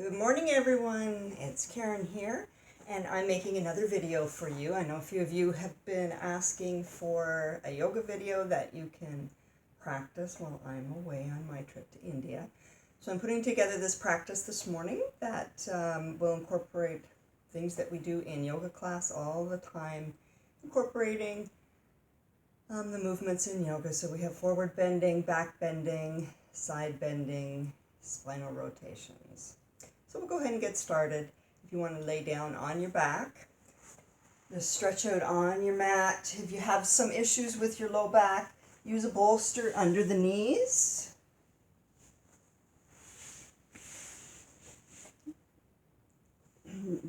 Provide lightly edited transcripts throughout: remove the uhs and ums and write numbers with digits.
Good morning, everyone. It's Karen here, and I'm making another video for you. I know a few of you have been asking for a yoga video that you can practice while I'm away on my trip to India. So I'm putting together this practice this morning that will incorporate things that we do in yoga class all the time, incorporating the movements in yoga. So we have forward bending, back bending, side bending, spinal rotations. So we'll go ahead and get started. If you want to lay down on your back, just stretch out on your mat. If you have some issues with your low back, use a bolster under the knees.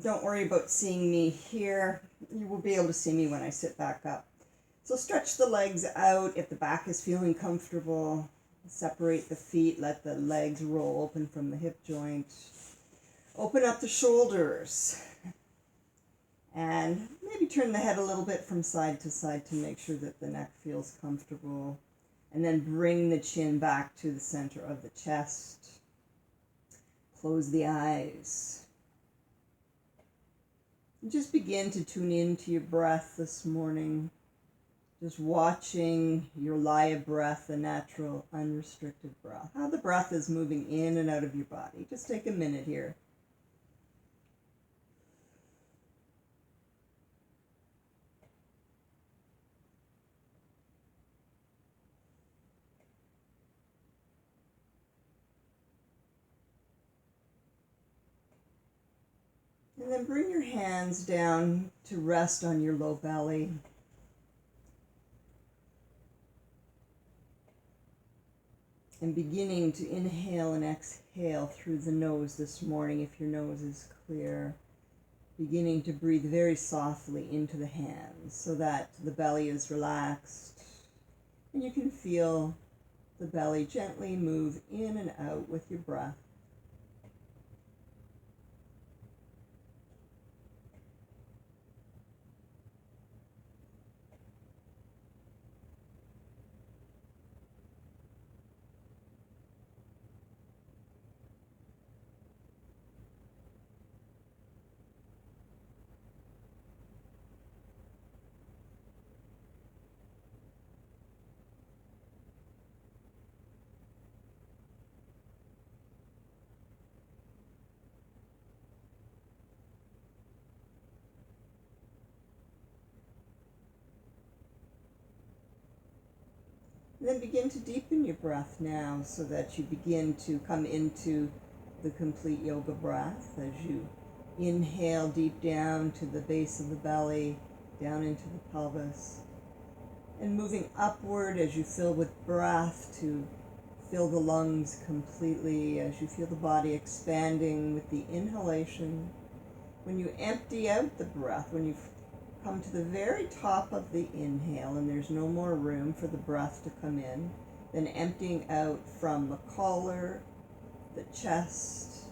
Don't worry about seeing me here. You will be able to see me when I sit back up. So stretch the legs out. If the back is feeling comfortable, separate the feet, let the legs roll open from the hip joint. Open up the shoulders and maybe turn the head a little bit from side to side to make sure that the neck feels comfortable. And then bring the chin back to the center of the chest. Close the eyes. And just begin to tune into your breath this morning. Just watching your Laya breath, the natural, unrestricted breath. How the breath is moving in and out of your body. Just take a minute here. And then bring your hands down to rest on your low belly. And beginning to inhale and exhale through the nose this morning if your nose is clear. Beginning to breathe very softly into the hands so that the belly is relaxed. And you can feel the belly gently move in and out with your breath. And then begin to deepen your breath now so that you begin to come into the complete yoga breath as you inhale deep down to the base of the belly, down into the pelvis, and moving upward as you fill with breath to fill the lungs completely as you feel the body expanding with the inhalation. When you empty out the breath, when you come to the very top of the inhale and there's no more room for the breath to come in, then emptying out from the collar, the chest,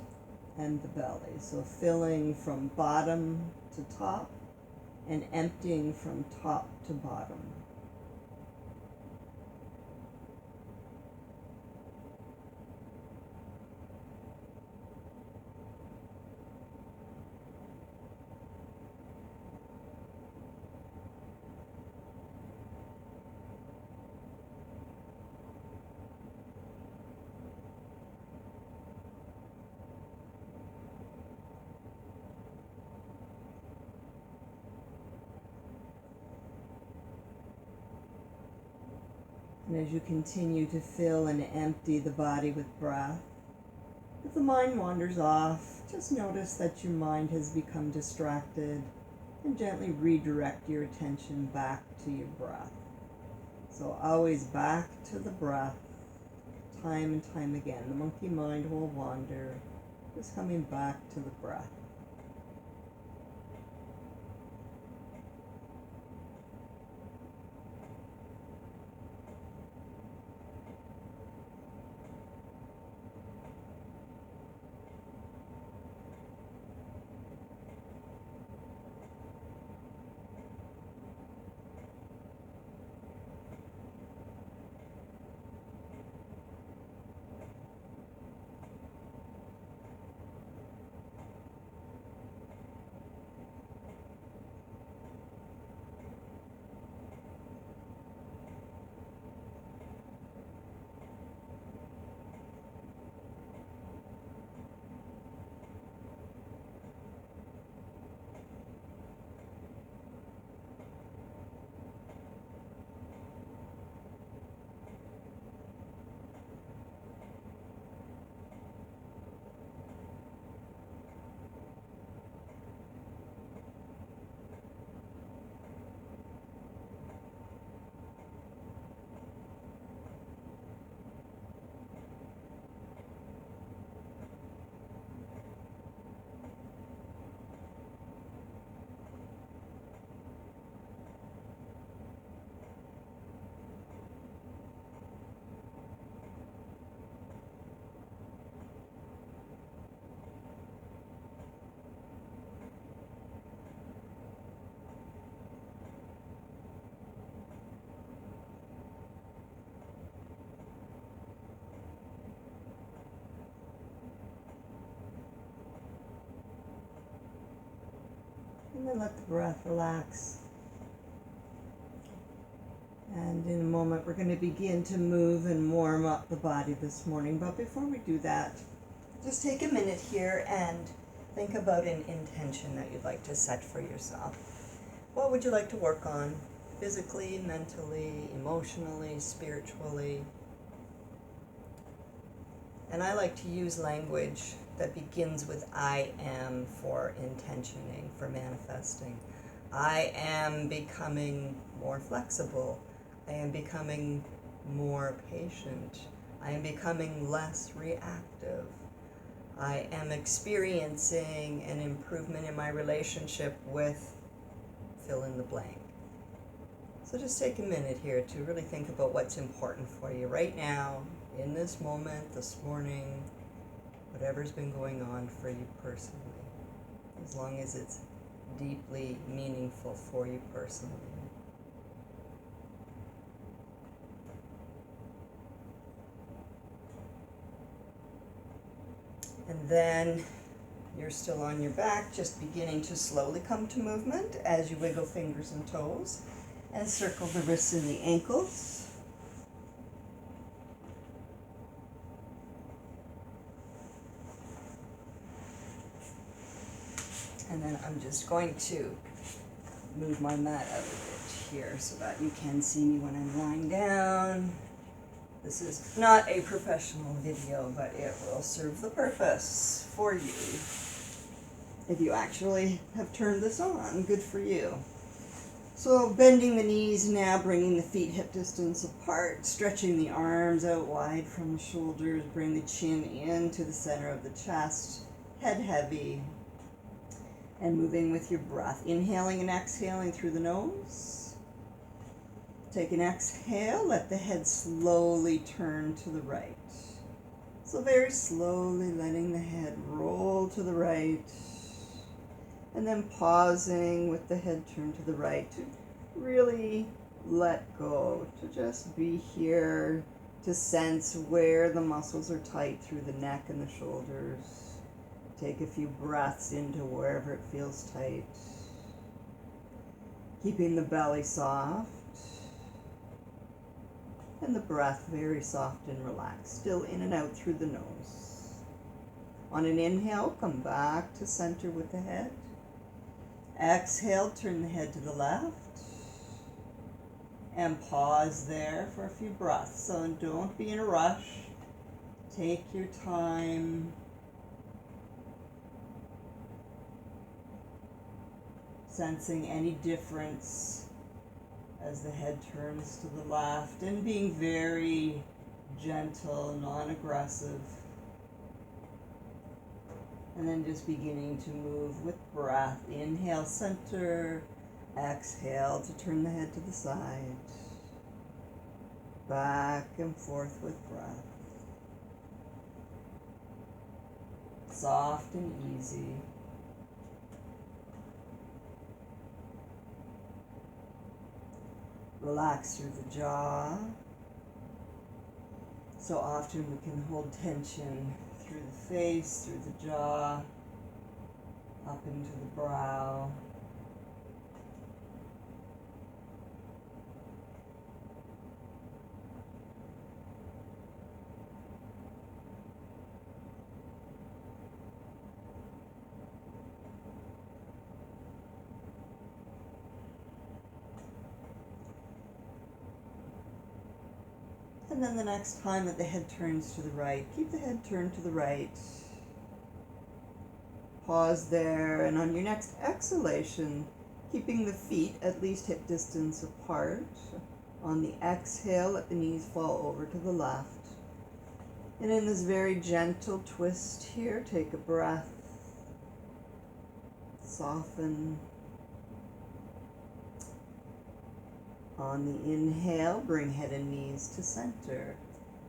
and the belly. So filling from bottom to top and emptying from top to bottom. And as you continue to fill and empty the body with breath, if the mind wanders off, just notice that your mind has become distracted and gently redirect your attention back to your breath. So always back to the breath, time and time again. The monkey mind will wander, just coming back to the breath. And then let the breath relax. And in a moment, we're going to begin to move and warm up the body this morning. But before we do that, just take a minute here and think about an intention that you'd like to set for yourself. What would you like to work on? Physically, mentally, emotionally, spiritually? And I like to use language that begins with I am for intentioning, for manifesting. I am becoming more flexible. I am becoming more patient. I am becoming less reactive. I am experiencing an improvement in my relationship with fill in the blank. So just take a minute here to really think about what's important for you right now, in this moment, this morning, whatever's been going on for you personally, as long as it's deeply meaningful for you personally. And then you're still on your back, just beginning to slowly come to movement as you wiggle fingers and toes and circle the wrists and the ankles. And then I'm just going to move my mat out a bit here so that you can see me when I'm lying down. This is not a professional video, but it will serve the purpose for you. If you actually have turned this on, good for you. So bending the knees now, bringing the feet hip distance apart, stretching the arms out wide from the shoulders, bring the chin into the center of the chest, head heavy, and moving with your breath. Inhaling and exhaling through the nose. Take an exhale, let the head slowly turn to the right. So very slowly letting the head roll to the right. And then pausing with the head turned to the right to really let go, to just be here, to sense where the muscles are tight through the neck and the shoulders. Take a few breaths into wherever it feels tight. Keeping the belly soft. And the breath very soft and relaxed, still in and out through the nose. On an inhale, come back to center with the head. Exhale, turn the head to the left. And pause there for a few breaths. So don't be in a rush. Take your time. Sensing any difference as the head turns to the left, and being very gentle, non-aggressive. And then just beginning to move with breath. Inhale, center. Exhale to turn the head to the side. Back and forth with breath. Soft and easy. Relax through the jaw. So often we can hold tension through the face, through the jaw, up into the brow. And then the next time that the head turns to the right, keep the head turned to the right. Pause there, and on your next exhalation, keeping the feet at least hip distance apart. On the exhale, let the knees fall over to the left. And in this very gentle twist here, take a breath. Soften. On the inhale, bring head and knees to center.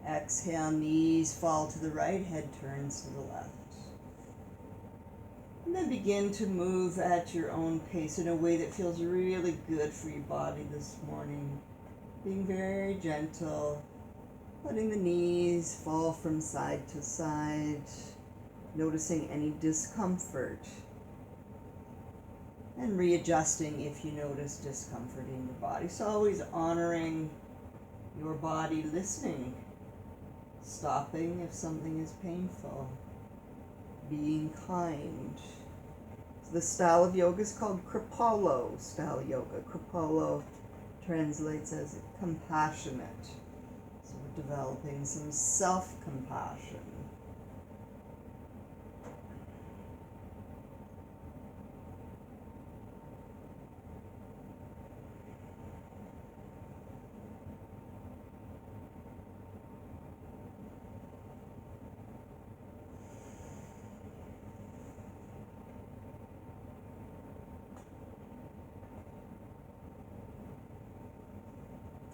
Exhale, knees fall to the right, head turns to the left. And then begin to move at your own pace in a way that feels really good for your body this morning. Being very gentle, letting the knees fall from side to side, noticing any discomfort. and readjusting if you notice discomfort in your body. So always honoring your body, listening, stopping if something is painful, being kind. So the style of yoga is called Kripalu style yoga. Kripalu translates as compassionate. So we're developing some self-compassion.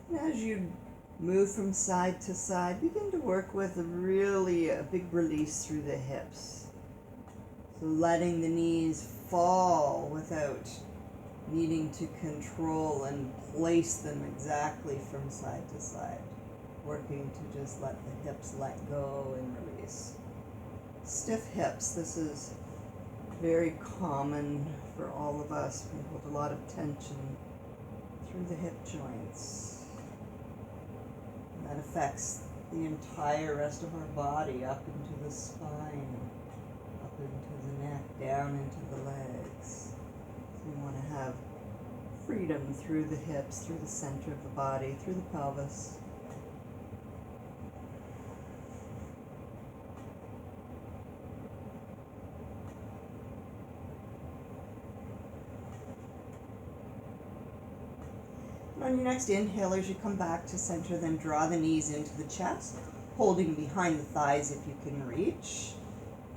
And as you move from side to side, begin to work with a big release through the hips. So letting the knees fall without needing to control and place them exactly from side to side. Working to just let the hips let go and release. Stiff hips, this is very common for all of us. We hold a lot of tension through the hip joints. That affects the entire rest of our body, up into the spine, up into the neck, down into the legs. So we want to have freedom through the hips, through the center of the body, through the pelvis. On your next inhale, as you come back to center, then draw the knees into the chest, holding behind the thighs if you can reach.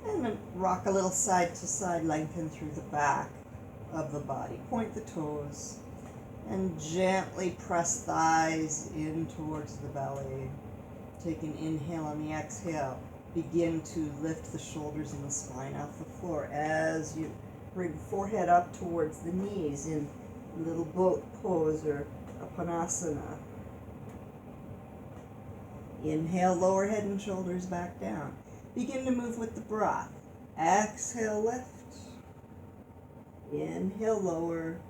And then rock a little side to side, lengthen through the back of the body. Point the toes and gently press thighs in towards the belly. Take an inhale on the exhale. Begin to lift the shoulders and the spine off the floor as you bring forehead up towards the knees in little boat pose or Apanasana. Inhale, lower head and shoulders back down. Begin to move with the breath. Exhale, lift. Inhale, lower.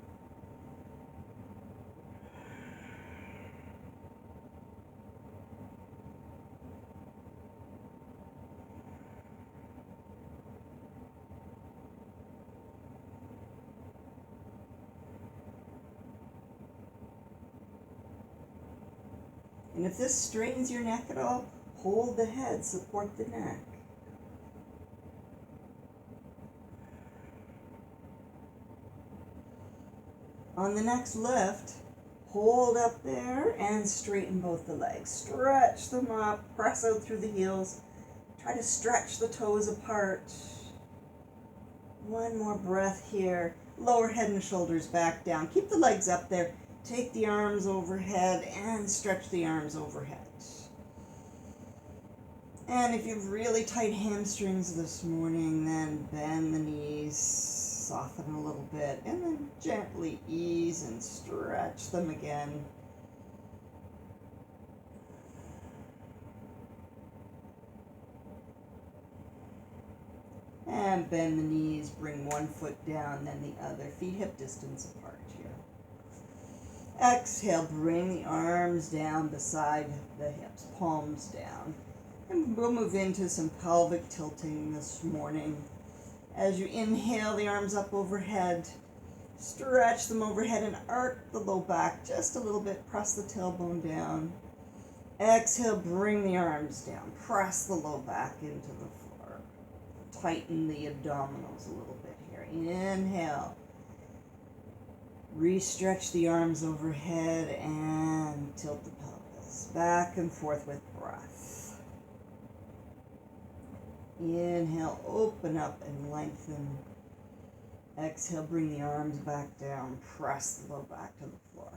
And if this strains your neck at all, hold the head, support the neck. On the next lift, hold up there and straighten both the legs. Stretch them up, press out through the heels. Try to stretch the toes apart. One more breath here. Lower head and shoulders back down. Keep the legs up there. Take the arms overhead and stretch the arms overhead. And if you have really tight hamstrings this morning, then bend the knees, soften a little bit, and then gently ease and stretch them again. And bend the knees, bring one foot down, then the other, feet hip distance apart here. Exhale, bring the arms down beside the hips, palms down. And we'll move into some pelvic tilting this morning. As you inhale, the arms up overhead, stretch them overhead and arc the low back just a little bit, press the tailbone down. Exhale, bring the arms down, press the low back into the floor. Tighten the abdominals a little bit here. Inhale. Re-stretch the arms overhead and tilt the pelvis back and forth with breath. Inhale, open up and lengthen. Exhale, bring the arms back down, press the low back to the floor.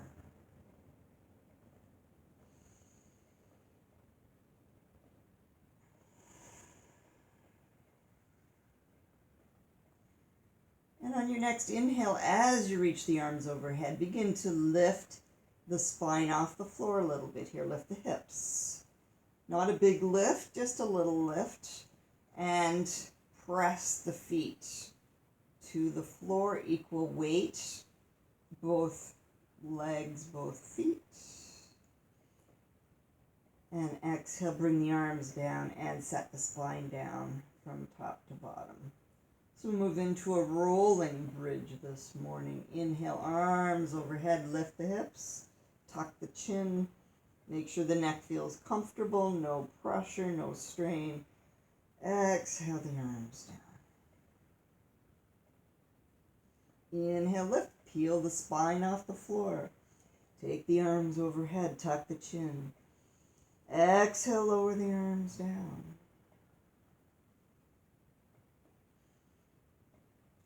And on your next inhale, as you reach the arms overhead, begin to lift the spine off the floor a little bit here. Lift the hips. Not a big lift, just a little lift. And press the feet to the floor, equal weight, both legs, both feet. And exhale, bring the arms down and set the spine down from top to bottom. So we'll move into a rolling bridge this morning. Inhale, arms overhead, lift the hips, tuck the chin, make sure the neck feels comfortable, no pressure, no strain. Exhale the arms down. Inhale, lift, peel the spine off the floor. Take the arms overhead, tuck the chin. Exhale, lower the arms down.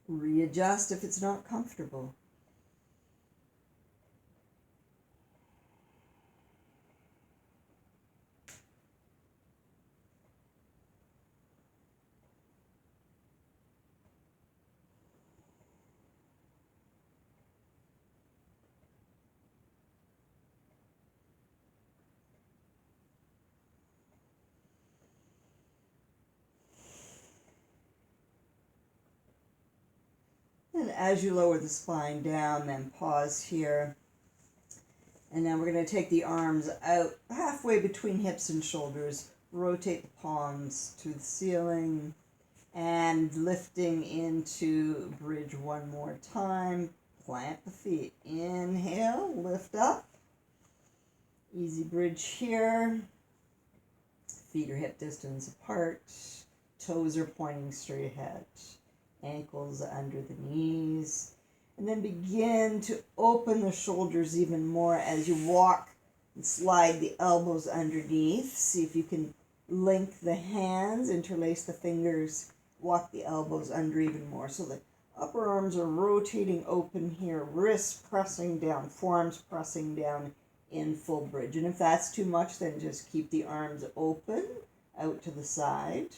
Readjust if it's not comfortable. And as you lower the spine down, then pause here. And now we're going to take the arms out halfway between hips and shoulders. Rotate the palms to the ceiling. And lifting into bridge one more time. Plant the feet. Inhale, lift up. Easy bridge here. Feet are hip distance apart. Toes are pointing straight ahead. Ankles under the knees, and then begin to open the shoulders even more as you walk and slide the elbows underneath. See if you can link the hands, interlace the fingers, walk the elbows under even more. So the upper arms are rotating open here, wrists pressing down, forearms pressing down in full bridge. And if that's too much, then just keep the arms open out to the side,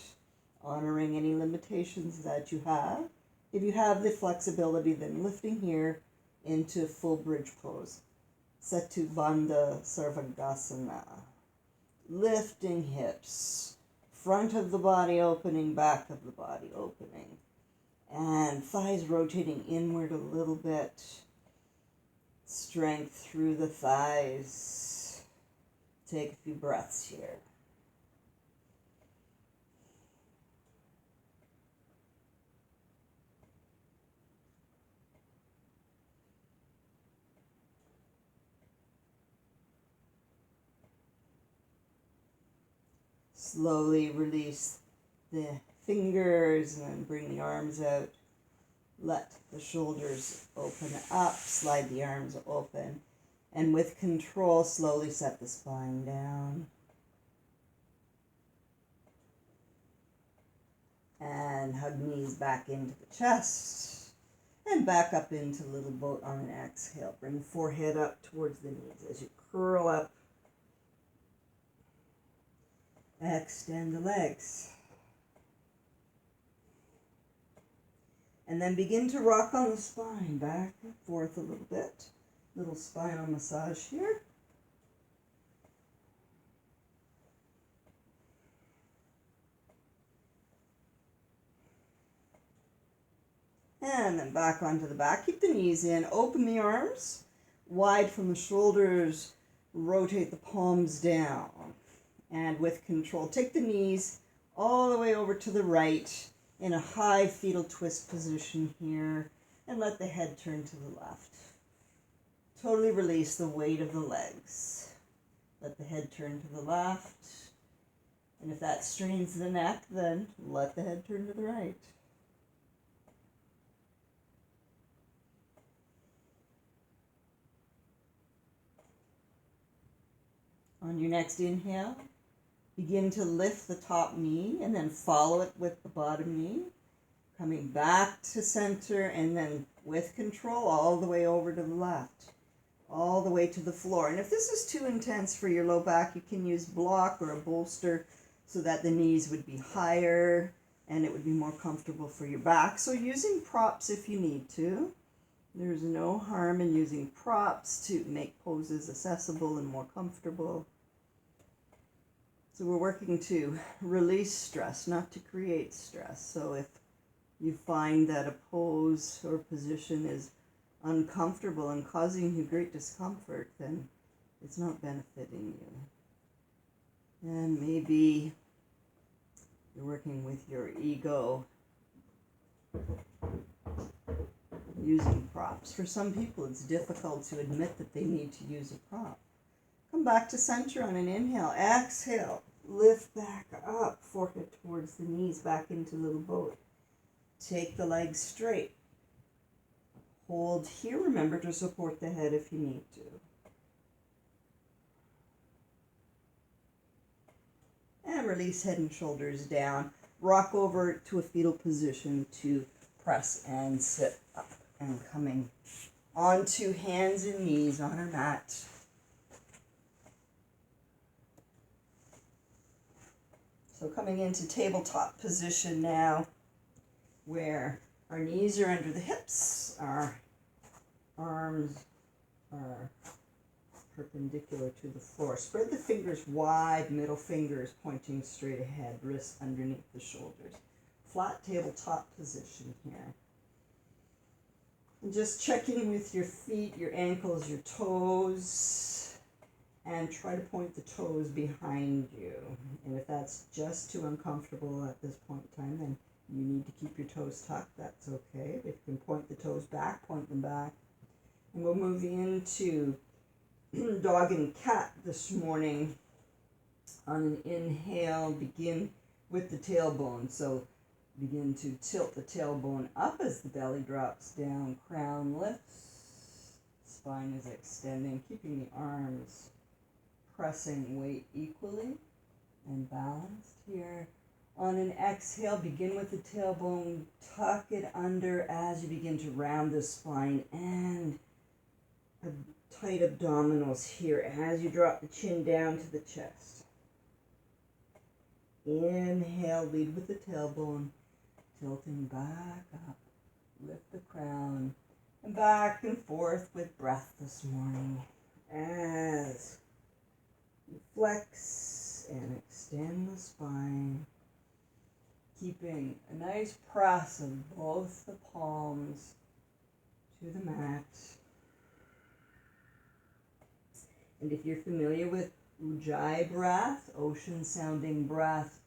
honoring any limitations that you have. If you have the flexibility, then lifting here into full bridge pose. Setu Bandha Sarvangasana. Lifting hips, front of the body opening, back of the body opening. And thighs rotating inward a little bit. Strength through the thighs. Take a few breaths here. Slowly release the fingers and then bring the arms out. Let the shoulders open up, slide the arms open, and with control, slowly set the spine down. And hug knees back into the chest, and back up into little boat on an exhale. Bring forehead up towards the knees as you curl up. Extend the legs. And then begin to rock on the spine, back and forth a little bit. Little spinal massage here. And then back onto the back. Keep the knees in. Open the arms wide from the shoulders. Rotate the palms down. And with control, take the knees all the way over to the right in a high fetal twist position here. And let the head turn to the left. Totally release the weight of the legs. Let the head turn to the left. And if that strains the neck, then let the head turn to the right. On your next inhale, begin to lift the top knee and then follow it with the bottom knee. Coming back to center and then with control all the way over to the left. All the way to the floor. And if this is too intense for your low back, you can use block or a bolster so that the knees would be higher and it would be more comfortable for your back. So using props if you need to. There's no harm in using props to make poses accessible and more comfortable. So we're working to release stress, not to create stress. So if you find that a pose or position is uncomfortable and causing you great discomfort, then it's not benefiting you. And maybe you're working with your ego using props. For some people, it's difficult to admit that they need to use a prop. Come back to center on an inhale. Exhale. Lift back up. Forehead towards the knees. Back into little boat. Take the legs straight. Hold here. Remember to support the head if you need to. And release head and shoulders down. Rock over to a fetal position to press and sit up. And coming onto hands and knees on our mat. So coming into tabletop position now, where our knees are under the hips, our arms are perpendicular to the floor. Spread the fingers wide, middle fingers pointing straight ahead, wrists underneath the shoulders. Flat tabletop position here. And just checking with your feet, your ankles, your toes, and try to point the toes behind you. And if that's just too uncomfortable at this point in time, then you need to keep your toes tucked. That's okay. If you can point the toes back, point them back. And we'll move into dog and cat this morning. On an inhale, begin with the tailbone. So begin to tilt the tailbone up as the belly drops down, crown lifts, spine is extending, keeping the arms pressing weight equally and balanced here. On an exhale, begin with the tailbone, tuck it under as you begin to round the spine and tight abdominals here as you drop the chin down to the chest. Inhale, lead with the tailbone, tilting back up, lift the crown, and back and forth with breath this morning as you flex and extend the spine, keeping a nice press of both the palms to the mat. And if you're familiar with Ujjayi breath, ocean sounding breath,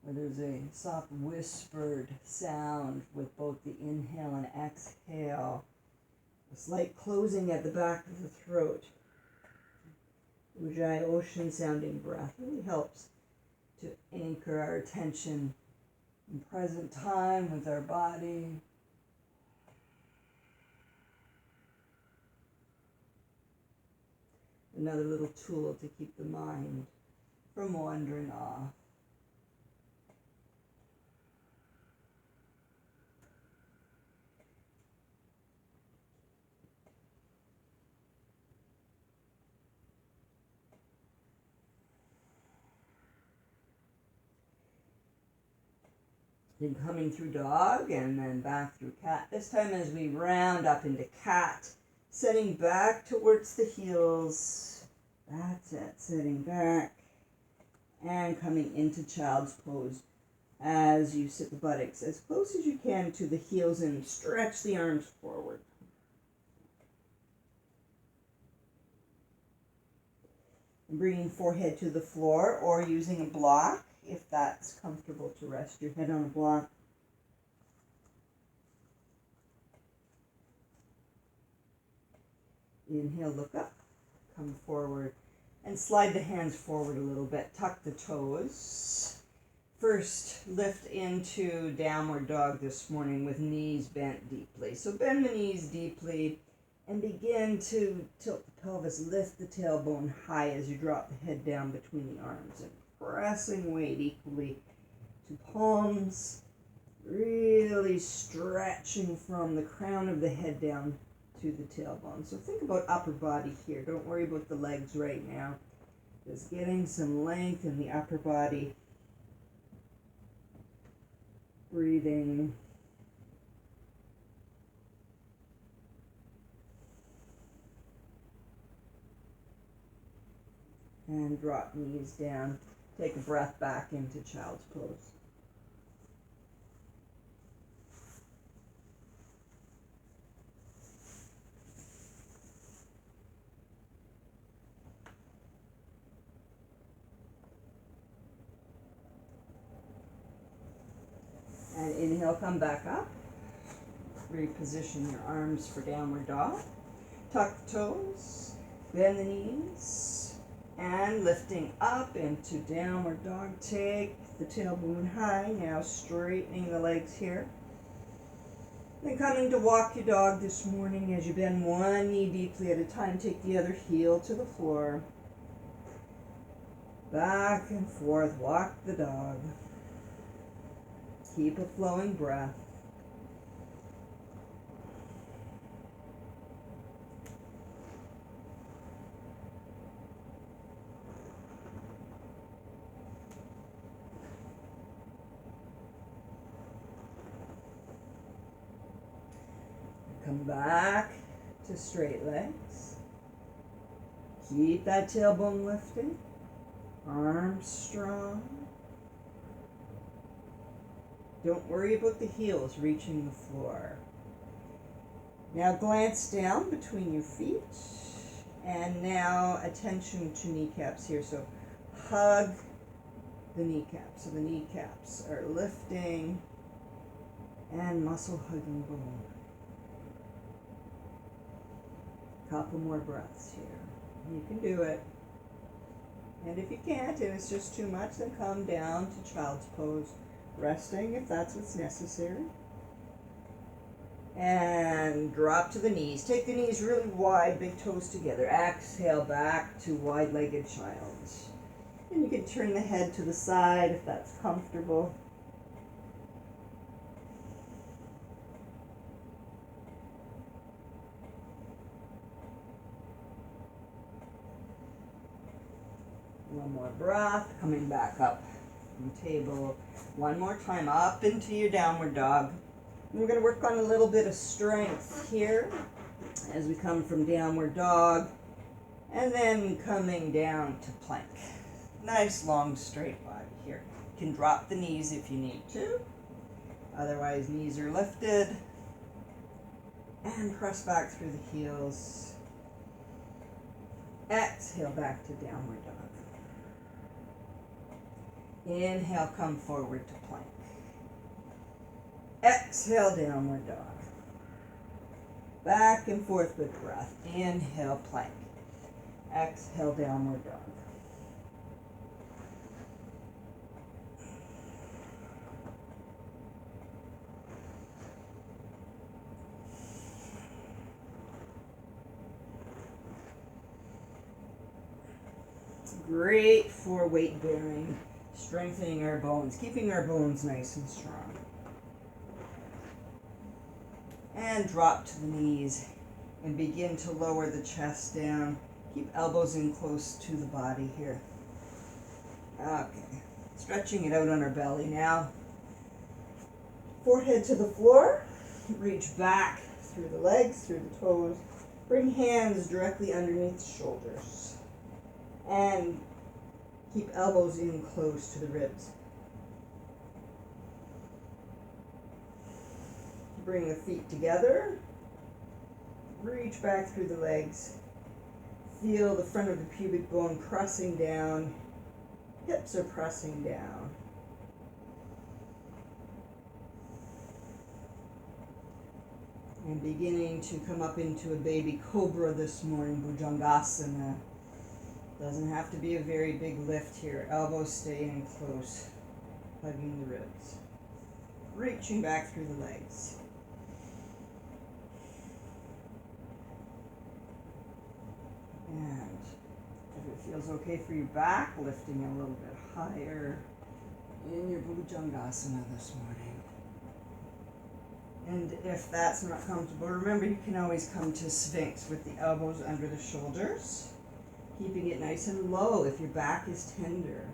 where there's a soft whispered sound with both the inhale and exhale, a slight closing at the back of the throat. Ujjayi ocean sounding breath really helps to anchor our attention in present time with our body. Another little tool to keep the mind from wandering off. Then coming through dog and then back through cat. This time as we round up into cat, setting back towards the heels. That's it, setting back and coming into child's pose as you sit the buttocks as close as you can to the heels and stretch the arms forward. And bringing forehead to the floor or using a block if that's comfortable to rest your head on a block. Inhale, look up, come forward, and slide the hands forward a little bit. Tuck the toes. First, lift into downward dog this morning with knees bent deeply. So bend the knees deeply and begin to tilt the pelvis, lift the tailbone high as you drop the head down between the arms and pressing weight equally to palms, really stretching from the crown of the head down to the tailbone. So think about upper body here. Don't worry about the legs right now. Just getting some length in the upper body. Breathing. And drop knees down. Take a breath back into child's pose. And inhale, come back up. Reposition your arms for downward dog. Tuck the toes, bend the knees, and lifting up into downward dog. Take the tailbone high, now straightening the legs here. Then coming to walk your dog this morning as you bend one knee deeply at a time. Take the other heel to the floor. Back and forth, walk the dog. Keep a flowing breath. Come back to straight legs. Keep that tailbone lifted. Arms strong. Don't worry about the heels reaching the floor. Now glance down between your feet. And now attention to kneecaps here. So hug the kneecaps. So the kneecaps are lifting and muscle hugging bone. Couple more breaths here. You can do it. And if you can't, and it's just too much, then come down to child's pose, resting if that's what's necessary. And drop to the knees. Take the knees really wide, big toes together. Exhale back to wide-legged child. And you can turn the head to the side if that's comfortable. One more breath, coming back up from table. One more time, up into your downward dog. And we're going to work on a little bit of strength here as we come from downward dog. And then coming down to plank. Nice long straight body here. You can drop the knees if you need to. Otherwise, knees are lifted. And press back through the heels. Exhale back to downward dog. Inhale, come forward to plank. Exhale, downward dog. Back and forth with breath. Inhale, plank. Exhale, downward dog. Great for weight bearing. Strengthening our bones, keeping our bones nice and strong. And drop to the knees and begin to lower the chest down. Keep elbows in close to the body here. Okay, stretching it out on our belly now. Forehead to the floor. Reach back through the legs, through the toes. Bring hands directly underneath the shoulders. And keep elbows in close to the ribs. Bring the feet together. Reach back through the legs. Feel the front of the pubic bone pressing down. Hips are pressing down. And beginning to come up into a baby cobra this morning, Bhujangasana. Doesn't have to be a very big lift here. Elbows stay in close, hugging the ribs. Reaching back through the legs. And if it feels okay for your back, lifting a little bit higher in your Bhujangasana this morning. And if that's not comfortable, remember you can always come to Sphinx with the elbows under the shoulders. Keeping it nice and low if your back is tender.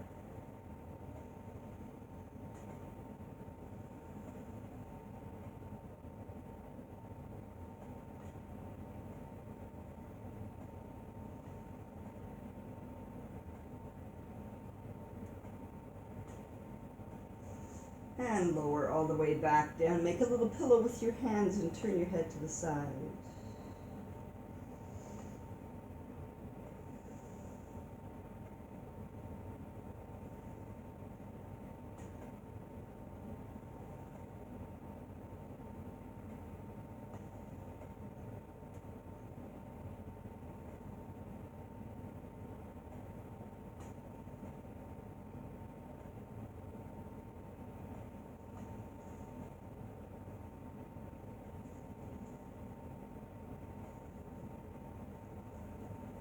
And lower all the way back down. Make a little pillow with your hands and turn your head to the side.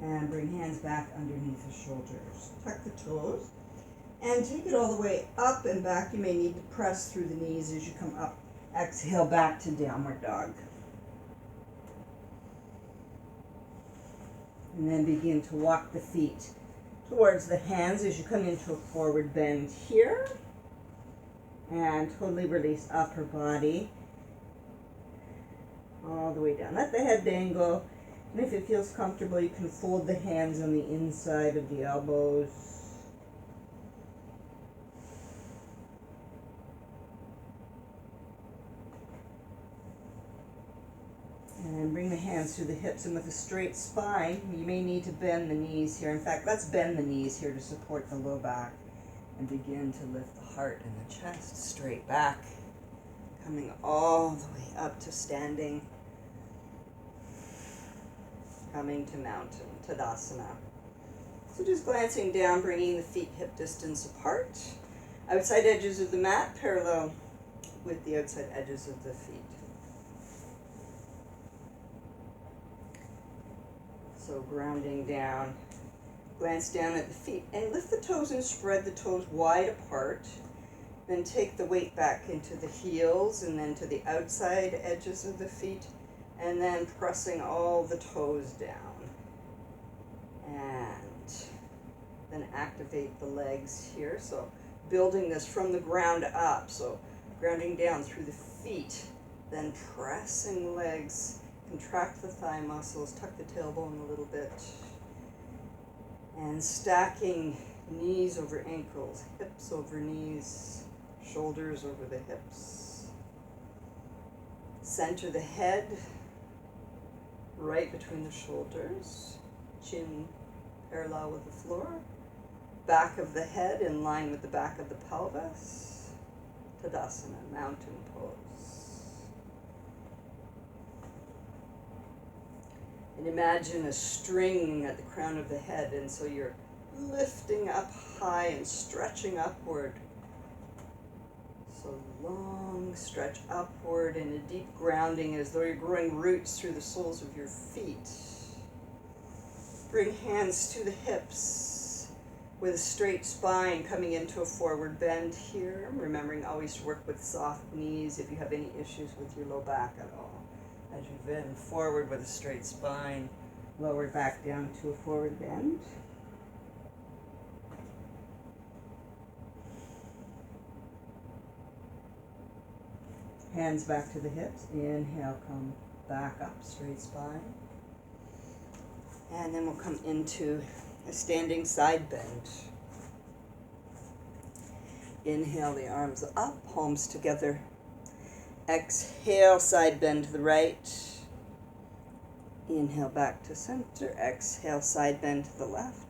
And bring hands back underneath the shoulders. Tuck the toes. And take it all the way up and back. You may need to press through the knees as you come up. Exhale back to downward dog. And then begin to walk the feet towards the hands as you come into a forward bend here. And totally release upper body all the way down. Let the head dangle. And if it feels comfortable, you can fold the hands on the inside of the elbows. And bring the hands through the hips, and with a straight spine, you may need to bend the knees here. In fact, let's bend the knees here to support the low back and begin to lift the heart and the chest straight back, coming all the way up to standing, coming to mountain, Tadasana. So just glancing down, bringing the feet hip distance apart, outside edges of the mat parallel with the outside edges of the feet. So grounding down, glance down at the feet and lift the toes and spread the toes wide apart. Then take the weight back into the heels and then to the outside edges of the feet, and then pressing all the toes down. And then activate the legs here. So building this from the ground up. So grounding down through the feet, then pressing legs. Contract the thigh muscles, tuck the tailbone a little bit, and stacking knees over ankles, hips over knees, shoulders over the hips. Center the head right between the shoulders, chin parallel with the floor, back of the head in line with the back of the pelvis, Tadasana, mountain pose. And imagine a string at the crown of the head, and so you're lifting up high and stretching upward. So long stretch upward and a deep grounding as though you're growing roots through the soles of your feet. Bring hands to the hips with a straight spine, coming into a forward bend here. Remembering always to work with soft knees if you have any issues with your low back at all. As you bend forward with a straight spine, lower back down to a forward bend. Hands back to the hips. Inhale, come back up, straight spine. And then we'll come into a standing side bend. Inhale, the arms up, palms together. Exhale, side bend to the right. Inhale, back to center. Exhale, side bend to the left.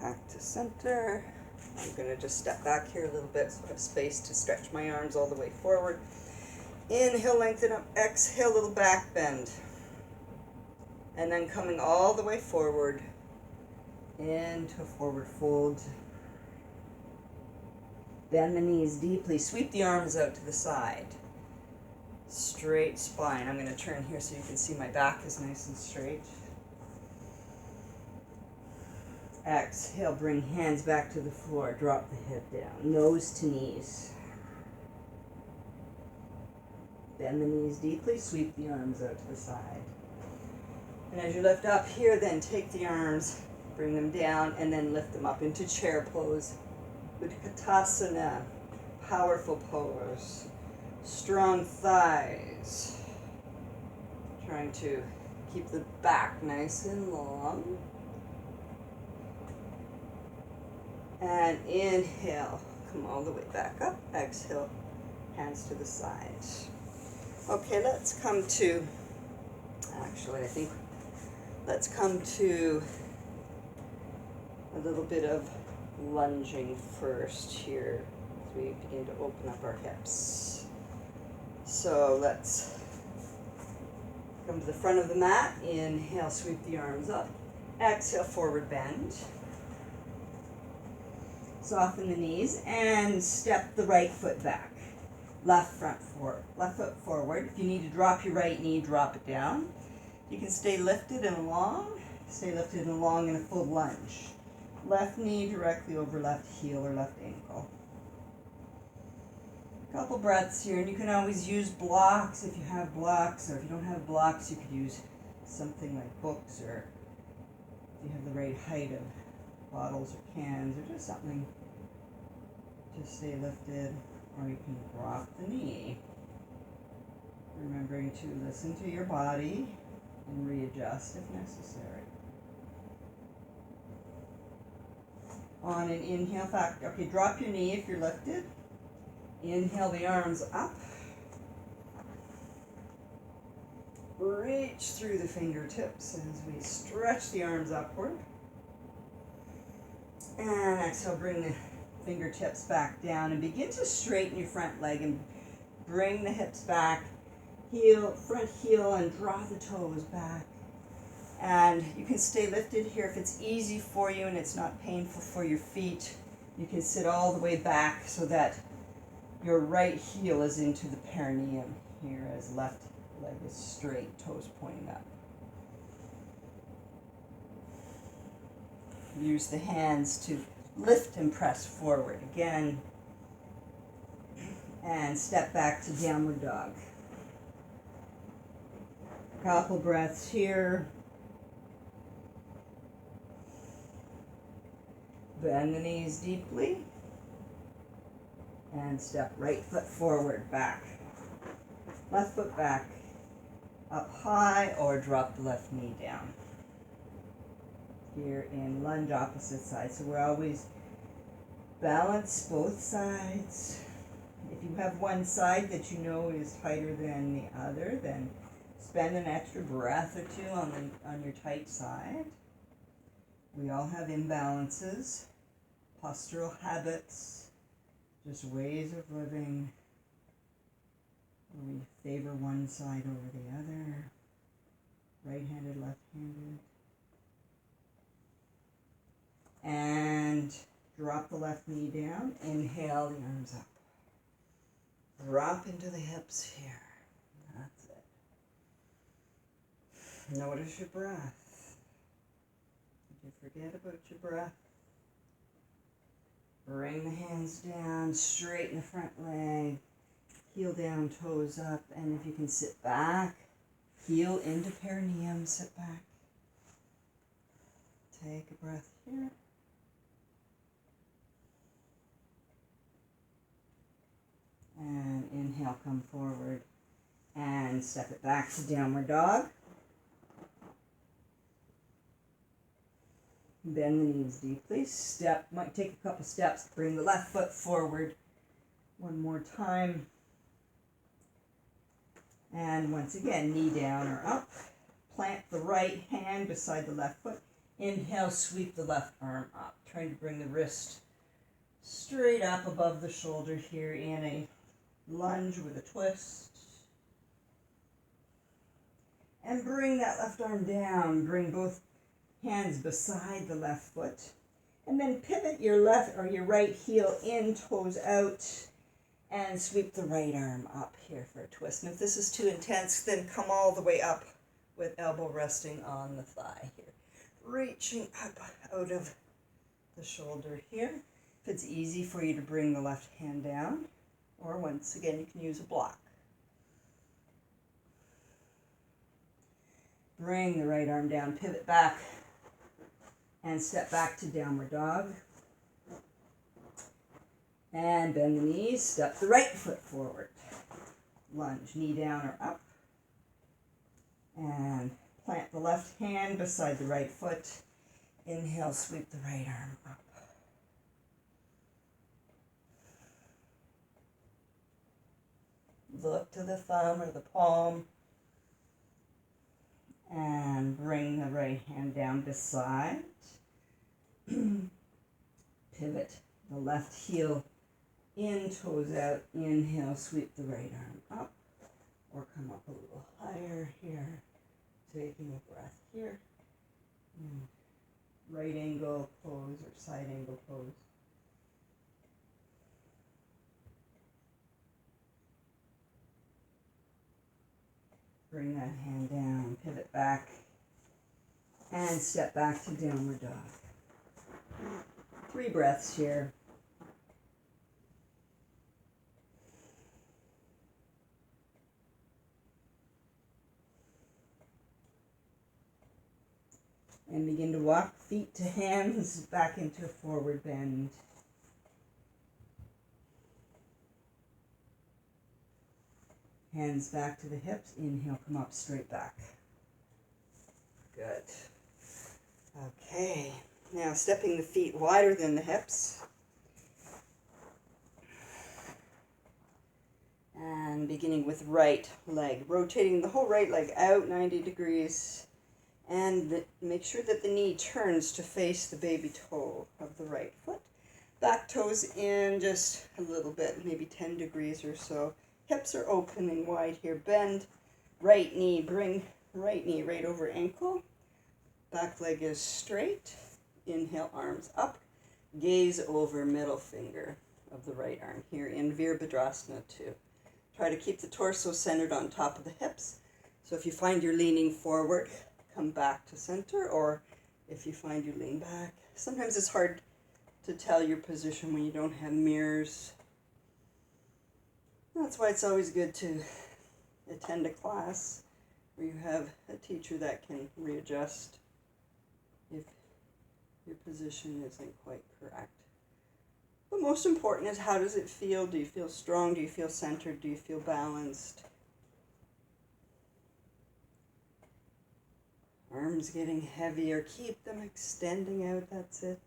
Back to center. I'm going to just step back here a little bit so I have space to stretch my arms all the way forward. Inhale, lengthen up. Exhale, little back bend. And then coming all the way forward into a forward fold. Bend the knees deeply. Sweep the arms out to the side. Straight spine. I'm going to turn here so you can see my back is nice and straight. Exhale, bring hands back to the floor. Drop the head down. Nose to knees. Bend the knees deeply. Sweep the arms out to the side. And as you lift up here, then take the arms, bring them down, and then lift them up into chair pose. Utkatasana, powerful pose, strong thighs, trying to keep the back nice and long. And inhale, come all the way back up, exhale, hands to the sides. Okay, let's come to, let's come to a little bit of lunging first here as we begin to open up our hips. So let's come to the front of the mat. Inhale, sweep the arms up. Exhale, forward bend. Soften the knees and step the right foot back. Left foot forward. If you need to drop your right knee, drop it down. You can stay lifted and long. Stay lifted and long in a full lunge. Left knee directly over left heel or left ankle. A couple breaths here, and you can always use blocks if you have blocks, or if you don't have blocks, you could use something like books, or if you have the right height of bottles or cans, or just something. Just stay lifted, or you can drop the knee. Remembering to listen to your body and readjust if necessary. On an inhale factor, okay, drop your knee if you're lifted. Inhale the arms up. Reach through the fingertips as we stretch the arms upward. And exhale, bring the fingertips back down and begin to straighten your front leg and bring the hips back. Front heel, and draw the toes back. And you can stay lifted here if it's easy for you and it's not painful for your feet. You can sit all the way back so that your right heel is into the perineum here as left leg is straight, toes pointing up. Use the hands to lift and press forward again. And step back to downward dog. Couple breaths here. Bend the knees deeply. And step right foot forward, back. Left foot back. Up high, or drop the left knee down. Here in lunge, opposite side. So we're always balance both sides. If you have one side that you know is tighter than the other, then spend an extra breath or two on your tight side. We all have imbalances, postural habits, just ways of living. We favor one side over the other, right-handed, left-handed. And drop the left knee down. Inhale the arms up. Drop into the hips here. That's it. Notice your breath. Did you forget about your breath? Bring the hands down, straighten the front leg, heel down, toes up, and if you can sit back, heel into perineum, sit back. Take a breath here. And inhale, come forward and step it back to downward dog. Bend the knees deeply. Might take a couple steps. Bring the left foot forward one more time. And once again, knee down or up. Plant the right hand beside the left foot. Inhale, sweep the left arm up. Trying to bring the wrist straight up above the shoulder here in a lunge with a twist. And bring that left arm down. Bring both hands beside the left foot. And then pivot your left or your right heel in, toes out, and sweep the right arm up here for a twist. And if this is too intense, then come all the way up with elbow resting on the thigh here. Reaching up out of the shoulder here. If it's easy for you to bring the left hand down, or once again, you can use a block. Bring the right arm down, pivot back, and step back to downward dog. And bend the knees, step the right foot forward. Lunge, knee down or up. And plant the left hand beside the right foot. Inhale, sweep the right arm up. Look to the thumb or the palm. And bring the right hand down beside. Pivot the left heel in, toes out. Inhale, sweep the right arm up. Or come up a little higher here. Taking a breath here. Right angle pose or side angle pose. Bring that hand down, pivot back, And step back to downward dog. 3 breaths here. And begin to walk feet to hands back into a forward bend. Hands back to the hips. Inhale, come up straight back. Good. Okay. Now stepping the feet wider than the hips. And beginning with right leg. Rotating the whole right leg out 90 degrees. And make sure that the knee turns to face the baby toe of the right foot. Back toes in just a little bit, maybe 10 degrees or so. Hips are open and wide here. Bend right knee, bring right knee right over ankle. Back leg is straight. Inhale, arms up. Gaze over middle finger of the right arm here in Virabhadrasana 2. Try to keep the torso centered on top of the hips. So if you find you're leaning forward, come back to center, or if you find you lean back. Sometimes it's hard to tell your position when you don't have mirrors. That's why it's always good to attend a class where you have a teacher that can readjust if your position isn't quite correct. But most important is, how does it feel? Do you feel strong? Do you feel centered? Do you feel balanced? Arms getting heavier. Keep them extending out. That's it.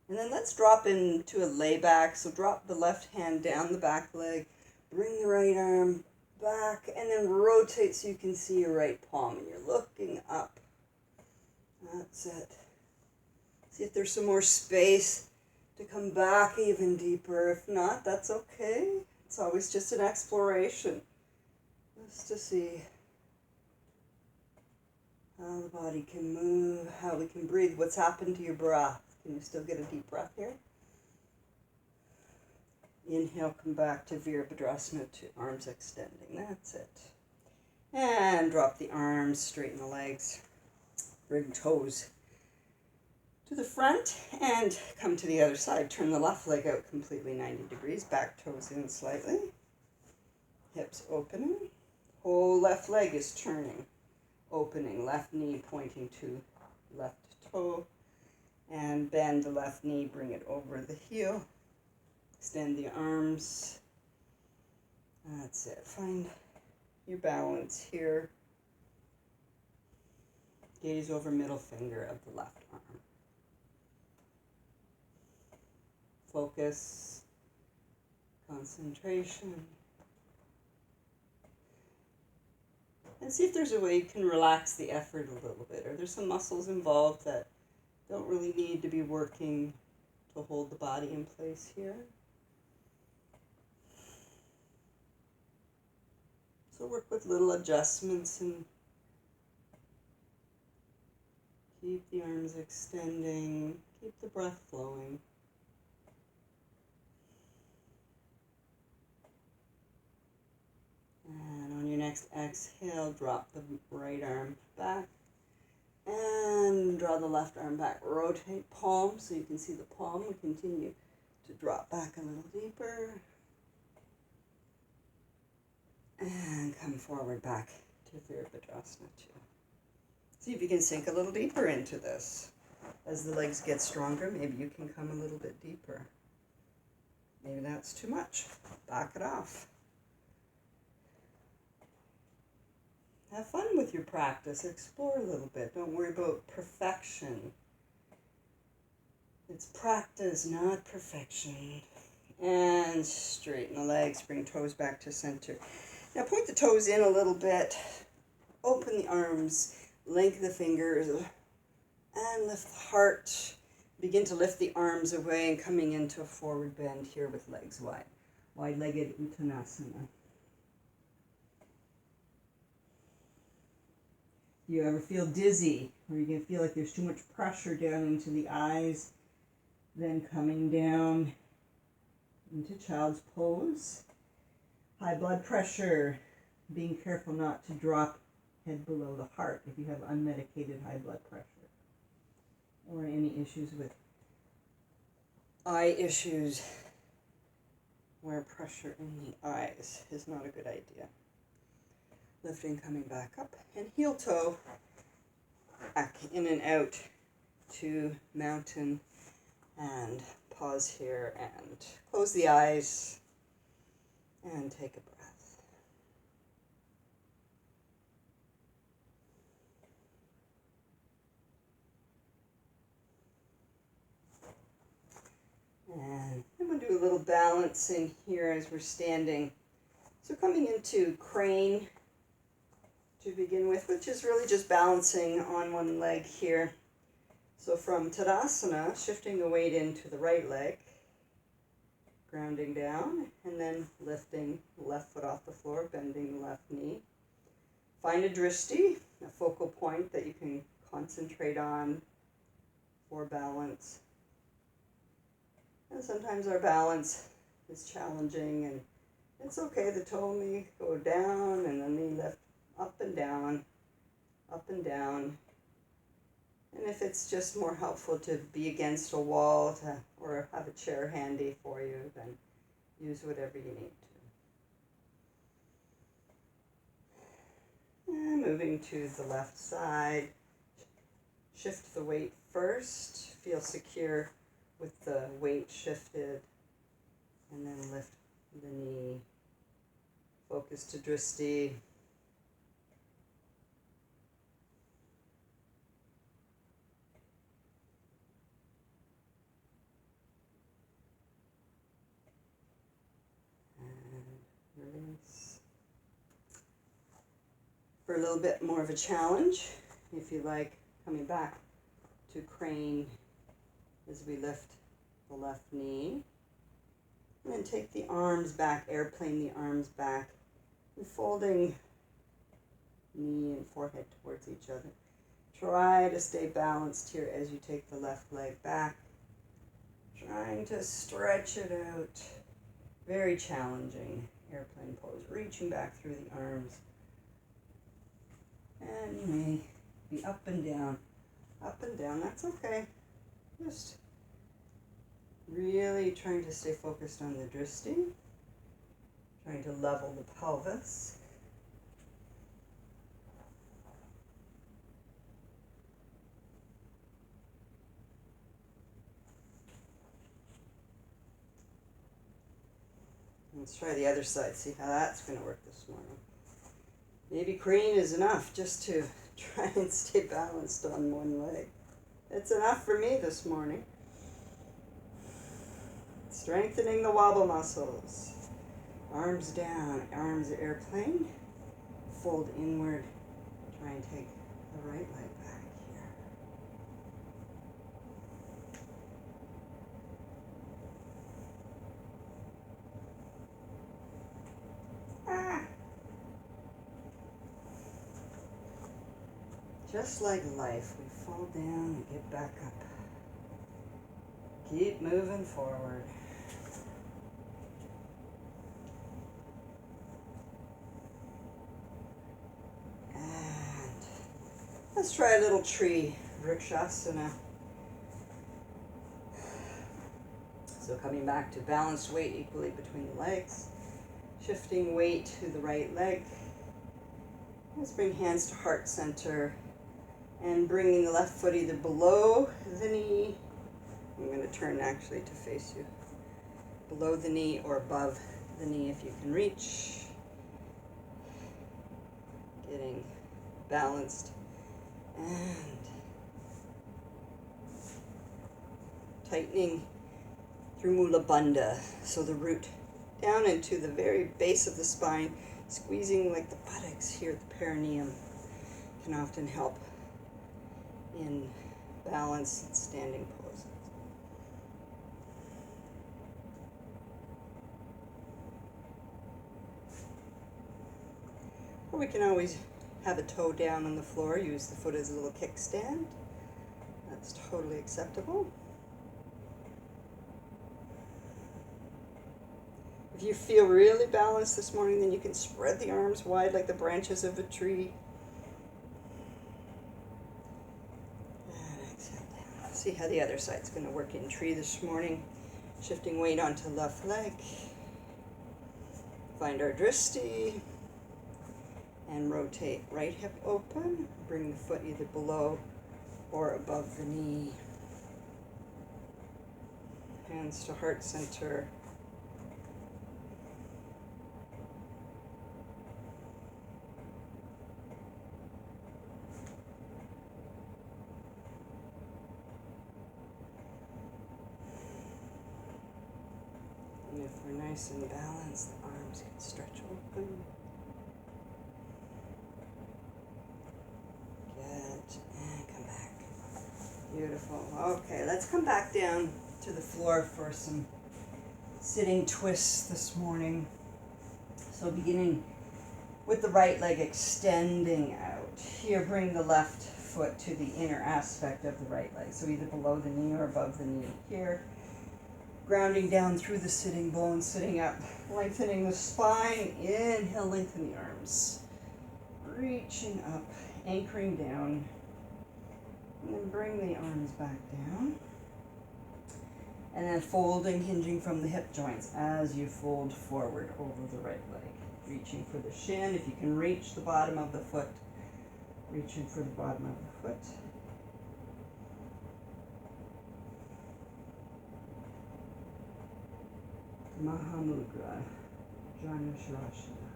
And then let's drop into a layback. So drop the left hand down the back leg. Bring the right arm back. And then rotate so you can see your right palm. And you're looking up. That's it. See if there's some more space to come back even deeper. If not, that's okay. It's always just an exploration. Just to see how the body can move, how we can breathe, what's happened to your breath. Can you still get a deep breath here? Inhale, come back to Virabhadrasana 2, arms extending. That's it. And drop the arms, straighten the legs. Bring toes to the front and come to the other side. Turn the left leg out completely 90 degrees. Back toes in slightly. Hips opening. Whole left leg is turning, opening, left knee pointing to left toe, and bend the left knee, bring it over the heel, extend the arms. That's it. Find your balance here. Gaze over middle finger of the left arm. Focus, concentration. And see if there's a way you can relax the effort a little bit. Or there's some muscles involved that don't really need to be working to hold the body in place here. So work with little adjustments and keep the arms extending, keep the breath flowing. And on your next exhale, drop the right arm back and draw the left arm back. Rotate palm so you can see the palm. We continue to drop back a little deeper. And come forward back to Virabhadrasana 2. See if you can sink a little deeper into this. As the legs get stronger, maybe you can come a little bit deeper. Maybe that's too much. Back it off. Have fun with your practice. Explore a little bit. Don't worry about perfection. It's practice, not perfection. And straighten the legs. Bring toes back to center. Now point the toes in a little bit. Open the arms. Lengthen the fingers. And lift the heart. Begin to lift the arms away and coming into a forward bend here with legs wide. Wide-legged Uttanasana. You ever feel dizzy, or you can feel like there's too much pressure down into the eyes, then coming down into child's pose. High blood pressure, being careful not to drop head below the heart if you have unmedicated high blood pressure or any issues with eye issues where pressure in the eyes is not a good idea. Lifting, coming back up, and heel toe back in and out to mountain, and pause here and close the eyes and take a breath. And I'm going to do a little balancing here as we're standing. So coming into crane to begin with, which is really just balancing on one leg here. So from Tadasana, shifting the weight into the right leg, grounding down, and then lifting the left foot off the floor, bending the left knee. Find a drishti, a focal point that you can concentrate on for balance. And sometimes our balance is challenging, and it's okay. The toe may go down and the knee lift up and down, up and down. And if it's just more helpful to be against a wall or have a chair handy for you, then use whatever you need to. And moving to the left side, shift the weight first, feel secure with the weight shifted, and then lift the knee, focus to drishti. And release. For a little bit more of a challenge, if you like, coming back to crane as we lift the left knee. And then take the arms back, airplane the arms back, and folding knee and forehead towards each other. Try to stay balanced here as you take the left leg back. Trying to stretch it out. Very challenging airplane pose. Reaching back through the arms. And you may be up and down. Up and down, that's okay. Just really trying to stay focused on the drishti, trying to level the pelvis. Let's try the other side, see how that's going to work this morning. Maybe crane is enough just to try and stay balanced on one leg. It's enough for me this morning. Strengthening the wobble muscles. Arms down, arms airplane. Fold inward. Try and take the right leg back here. Just like life, we fall down and get back up. Keep moving forward. And let's try a little tree, Vrikshasana. So coming back to balanced weight equally between the legs. Shifting weight to the right leg. Let's bring hands to heart center. And bringing the left foot either below the knee. I'm going to turn actually to face you. Below the knee or above the knee if you can reach. Getting balanced. And tightening through Mula Bandha. So the root down into the very base of the spine. Squeezing like the buttocks here at the perineum can often help in balance and standing poses. Or we can always have a toe down on the floor, use the foot as a little kickstand. That's totally acceptable. If you feel really balanced this morning, then you can spread the arms wide like the branches of a tree. And exhale down. See how the other side's going to work in tree this morning. Shifting weight onto left leg. Find our drishti. And rotate right hip open. Bring the foot either below or above the knee. Hands to heart center. And if we're nice and balanced, the arms can stretch open. Good. And come back. Beautiful. Okay, let's come back down to the floor for some sitting twists this morning. So beginning with the right leg extending out. Here, bring the left foot to the inner aspect of the right leg. So either below the knee or above the knee. Here, grounding down through the sitting bones, sitting up, lengthening the spine. Inhale, lengthen the arms. Reaching up, anchoring down. And then bring the arms back down. And then folding, hinging from the hip joints as you fold forward over the right leg. Reaching for the shin. If you can reach the bottom of the foot, reaching for the bottom of the foot. Mahamudra, Janusharashana.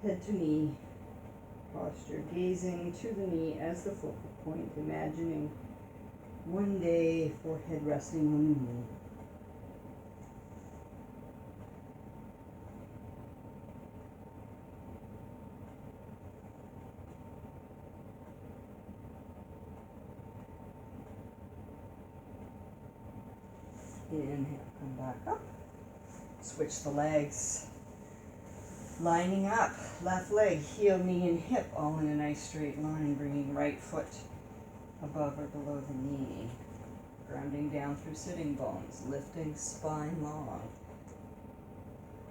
Head to knee posture, gazing to the knee as the focal point, imagining one day forehead resting on the knee. Inhale, come back up. Switch the legs. Lining up, left leg, heel, knee, and hip, all in a nice straight line, bringing right foot above or below the knee. Grounding down through sitting bones, lifting spine long.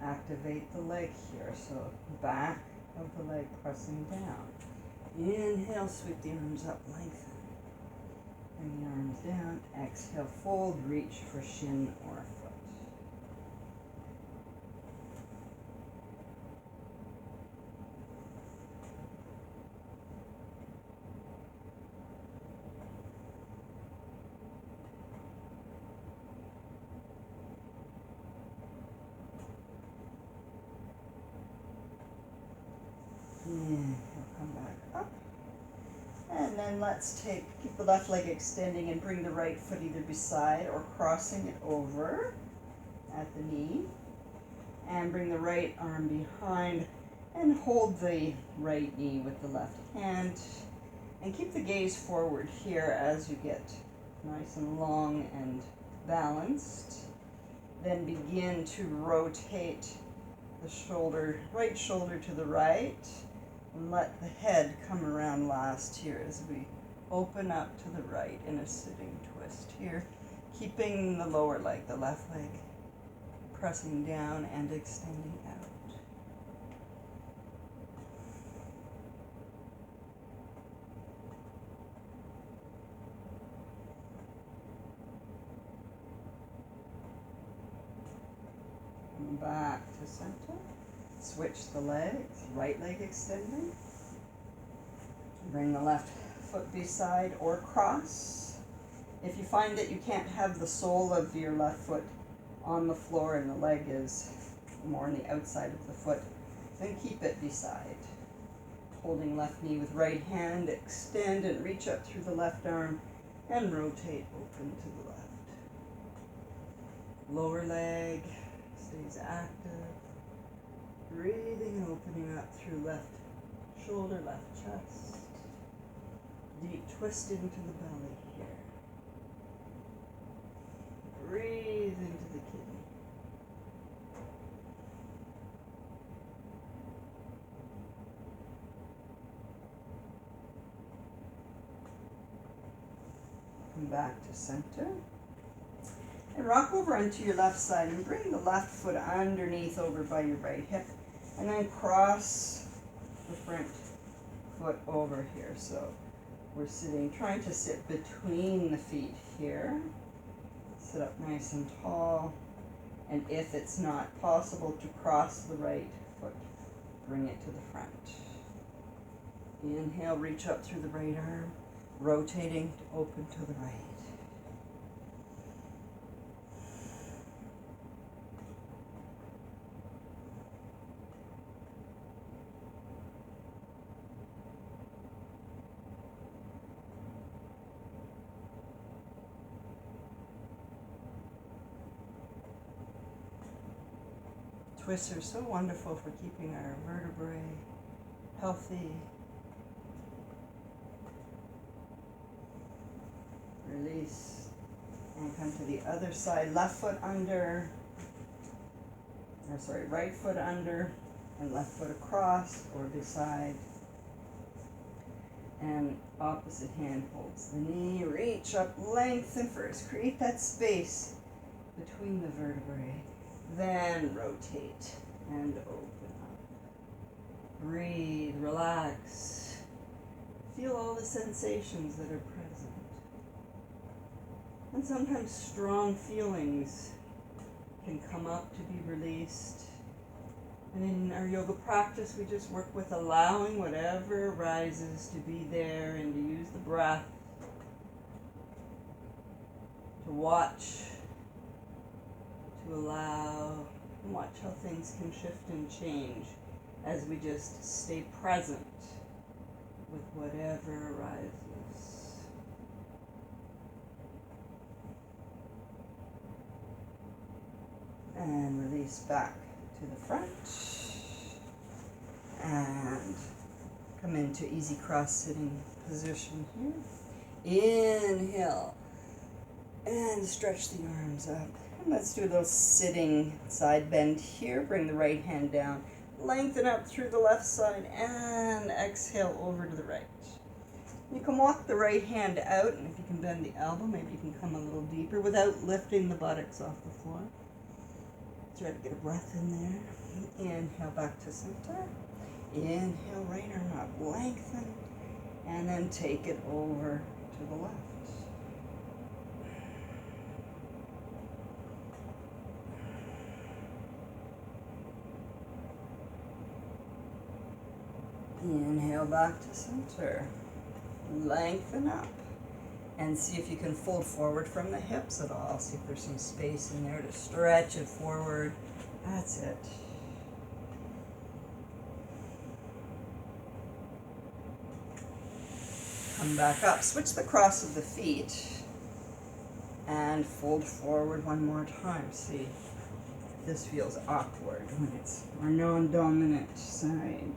Activate the leg here, so back of the leg pressing down. Inhale, sweep the arms up, lengthen. Bring the arms down, exhale, fold, reach for shin or foot. Inhale, come back up. And then let's keep the left leg extending and bring the right foot either beside or crossing it over at the knee. And bring the right arm behind and hold the right knee with the left hand. And keep the gaze forward here as you get nice and long and balanced. Then begin to rotate the shoulder, right shoulder to the right. And let the head come around last here as we open up to the right in a sitting twist here. Keeping the lower leg, the left leg, pressing down and extending out. Back to center. Switch the legs, right leg extending. Bring the left foot beside or cross. If you find that you can't have the sole of your left foot on the floor and the leg is more on the outside of the foot, then keep it beside. Holding left knee with right hand, extend and reach up through the left arm and rotate open to the left. Lower leg stays active. Breathing and opening up through left shoulder, left chest. Deep twist into the belly here. Breathe into the kidney. Come back to center. And rock over onto your left side and bring the left foot underneath over by your right hip. And then cross the front foot over here. So we're sitting, trying to sit between the feet here. Sit up nice and tall. And if it's not possible to cross the right foot, bring it to the front. Inhale, reach up through the right arm, rotating to open to the right. Twists are so wonderful for keeping our vertebrae healthy. Release and come to the other side. Left foot under, right foot under and left foot across or beside. And opposite hand holds the knee. Reach up, lengthen first. Create that space between the vertebrae. Then rotate and open up. Breathe, relax. Feel all the sensations that are present. And sometimes strong feelings can come up to be released. And in our yoga practice, we just work with allowing whatever arises to be there and to use the breath to watch, to allow, and watch how things can shift and change as we just stay present with whatever arises. And release back to the front. And come into easy cross-sitting position here. Inhale. And stretch the arms up. And let's do a little sitting side bend here. Bring the right hand down. Lengthen up through the left side. And exhale over to the right. You can walk the right hand out. And if you can bend the elbow, maybe you can come a little deeper without lifting the buttocks off the floor. Try to get a breath in there. Inhale back to center. Inhale, right arm up, lengthen, and then take it over to the left. Inhale back to center. Lengthen up. And see if you can fold forward from the hips at all. See if there's some space in there to stretch it forward. That's it. Come back up. Switch the cross of the feet. And fold forward one more time. See if this feels awkward when it's our non-dominant side.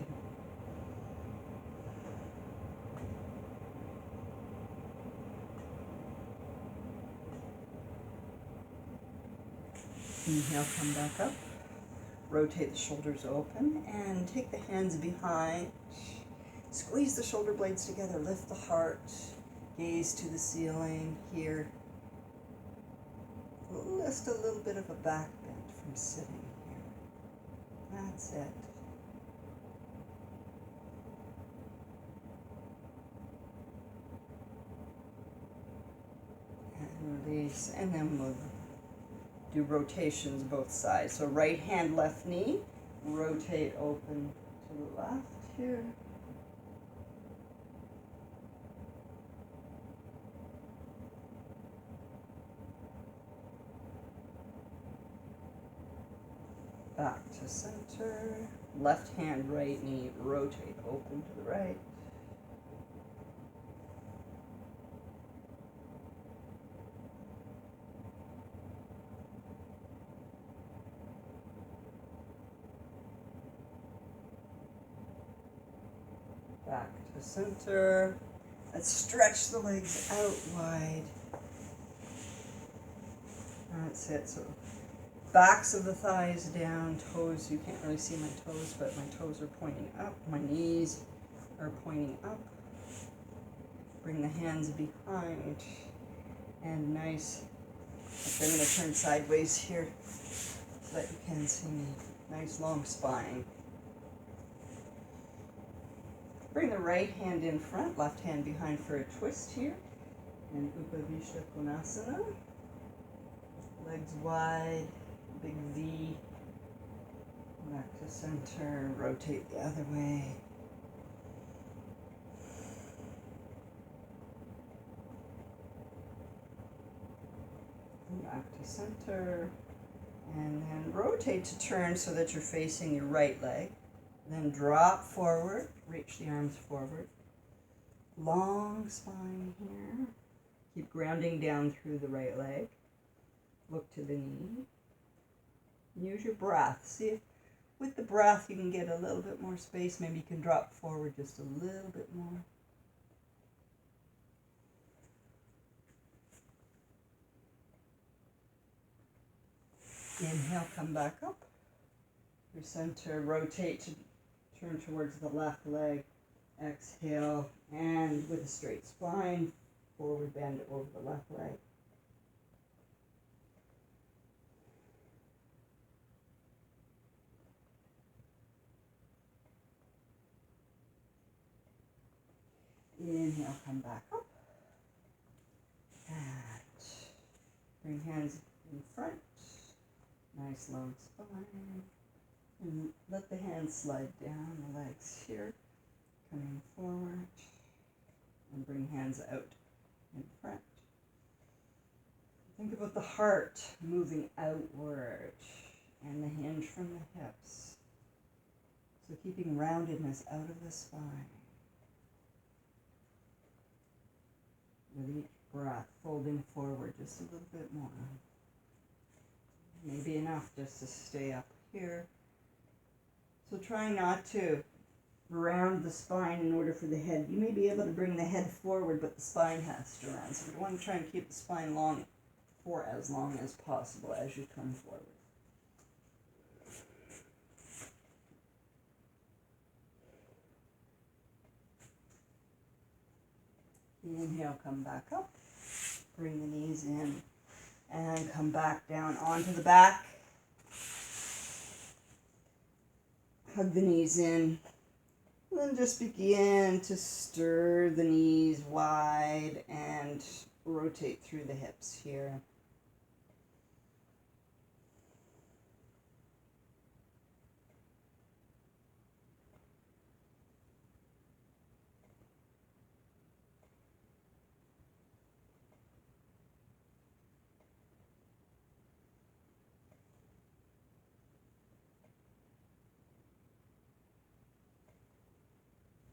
Inhale, come back up. Rotate the shoulders open and take the hands behind. Squeeze the shoulder blades together. Lift the heart. Gaze to the ceiling here. Just a little bit of a back bend from sitting here. That's it. And release. And then we'll do rotations both sides. So right hand, left knee, rotate open to the left here. Back to center. Left hand, right knee, rotate open to the right. Back to center. Let's stretch the legs out wide. That's it. So backs of the thighs down, toes. You can't really see my toes, but my toes are pointing up. My knees are pointing up. Bring the hands behind. And nice Okay, I'm going to turn sideways here so that you can see me. Nice long spine. Bring the right hand in front, left hand behind for a twist here. And Upavishta Konasana. Legs wide, big V. Back to center, rotate the other way. Back to center. And then rotate to turn so that you're facing your right leg. Then drop forward, reach the arms forward. Long spine here. Keep grounding down through the right leg. Look to the knee. Use your breath. See if with the breath you can get a little bit more space. Maybe you can drop forward just a little bit more. Inhale, come back up. Your center, rotate to turn towards the left leg. Exhale, and with a straight spine, forward bend over the left leg. Inhale, come back up. And bring hands in front. Nice long spine. And let the hands slide down, the legs here. Coming forward. And bring hands out in front. Think about the heart moving outward and the hinge from the hips. So keeping roundedness out of the spine. With each breath, folding forward just a little bit more. Maybe enough just to stay up here. So try not to round the spine in order for the head. You may be able to bring the head forward, but the spine has to round. So we want to try and keep the spine long for as long as possible as you come forward. Inhale, come back up. Bring the knees in and come back down onto the back. Hug the knees in. And then just begin to stir the knees wide and rotate through the hips here.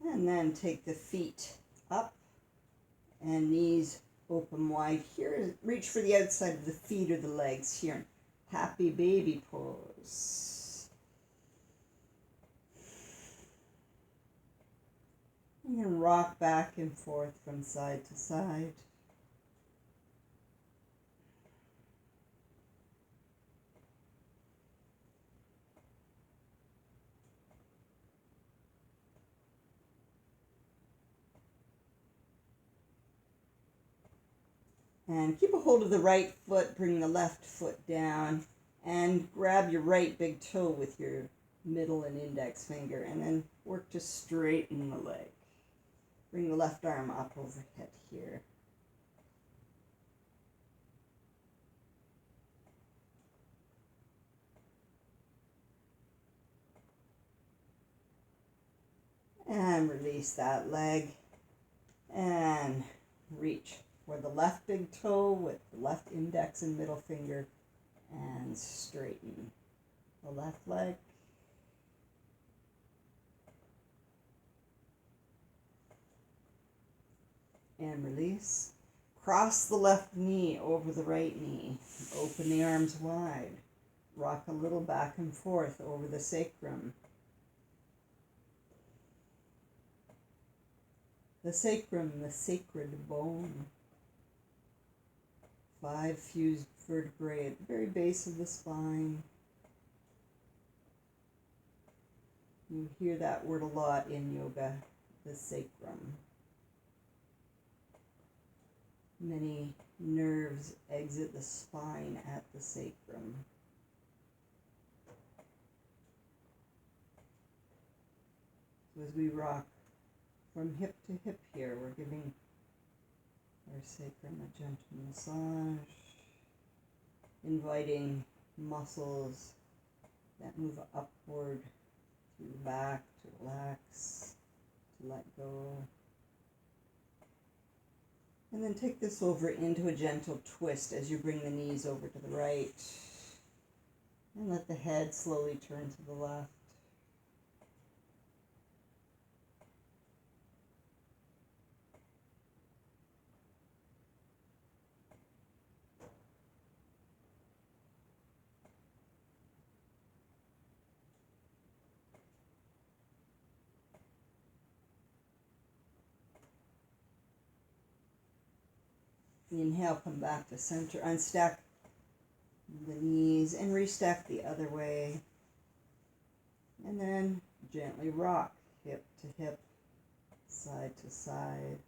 And then take the feet up and knees open wide here. Reach for the outside of the feet or the legs here. Happy baby pose. And then rock back and forth from side to side. And keep a hold of the right foot, bring the left foot down, and grab your right big toe with your middle and index finger, and then work to straighten the leg. Bring the left arm up overhead here. And release that leg, and reach for the left big toe with the left index and middle finger, and straighten the left leg. And release. Cross the left knee over the right knee. Open the arms wide. Rock a little back and forth over the sacrum. The sacrum, the sacred bone. 5 fused vertebrae at the very base of the spine. You hear that word a lot in yoga, the sacrum. Many nerves exit the spine at the sacrum. So as we rock from hip to hip here, we're giving our sacrum a gentle massage, inviting muscles that move upward through the back to relax, to let go. And then take this over into a gentle twist as you bring the knees over to the right. And let the head slowly turn to the left. Inhale, come back to center, unstack the knees and restack the other way. And then gently rock hip to hip, side to side.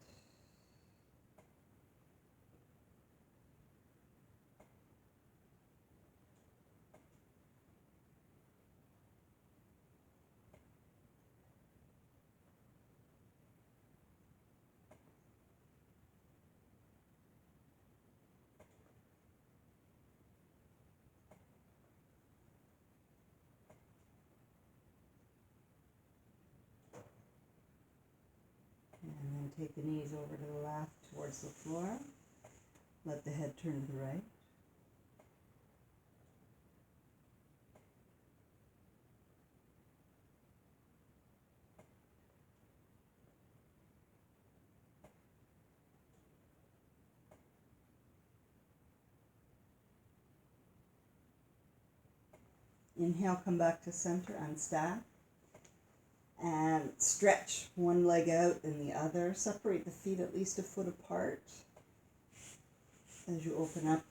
And then take the knees over to the left towards the floor. Let the head turn to the right. Inhale, come back to center, unstack. And stretch one leg out and the other. Separate the feet at least a foot apart. As you open up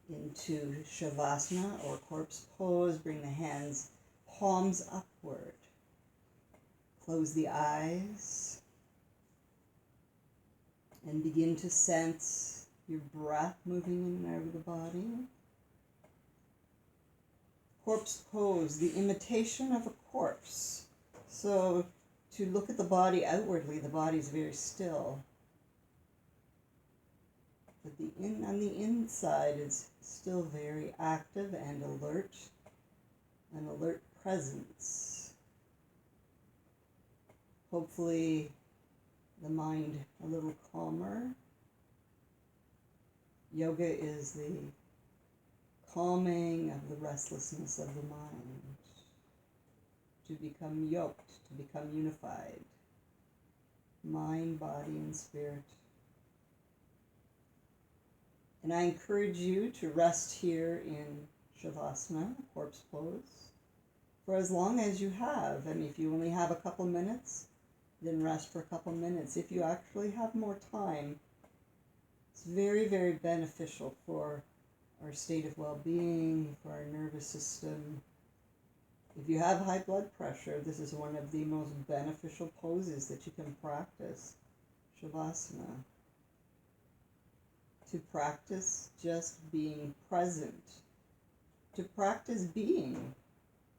into Shavasana or corpse pose, bring the hands, palms upward. Close the eyes and begin to sense your breath moving in and out of the body. Corpse pose, the imitation of a corpse. So to look at the body outwardly, the body is very still. But on the inside is still very active and alert, an alert presence. Hopefully the mind a little calmer. Yoga is the calming of the restlessness of the mind, to become yoked, to become unified, mind, body, and spirit. And I encourage you to rest here in Shavasana, corpse pose, for as long as you have. I mean, if you only have a couple minutes, then rest for a couple minutes. If you actually have more time, it's very, very beneficial for our state of well-being, for our nervous system. If you have high blood pressure, this is one of the most beneficial poses that you can practice, Shavasana. To practice just being present. To practice being,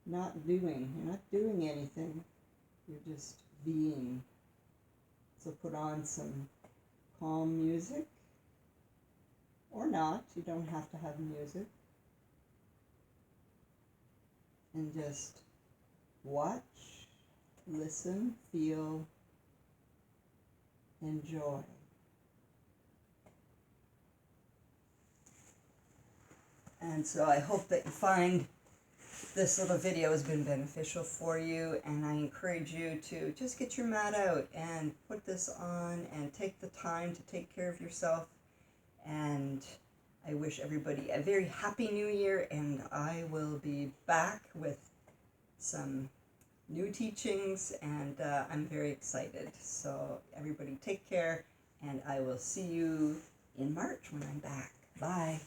not doing. You're not doing anything. You're just being. So put on some calm music. Or not. You don't have to have music. And just watch, listen, feel, enjoy. And so I hope that you find this little video has been beneficial for you, and I encourage you to just get your mat out and put this on and take the time to take care of yourself. And I wish everybody a very happy new year, and I will be back with some new teachings, and I'm very excited. So everybody take care, and I will see you in March when I'm back. Bye.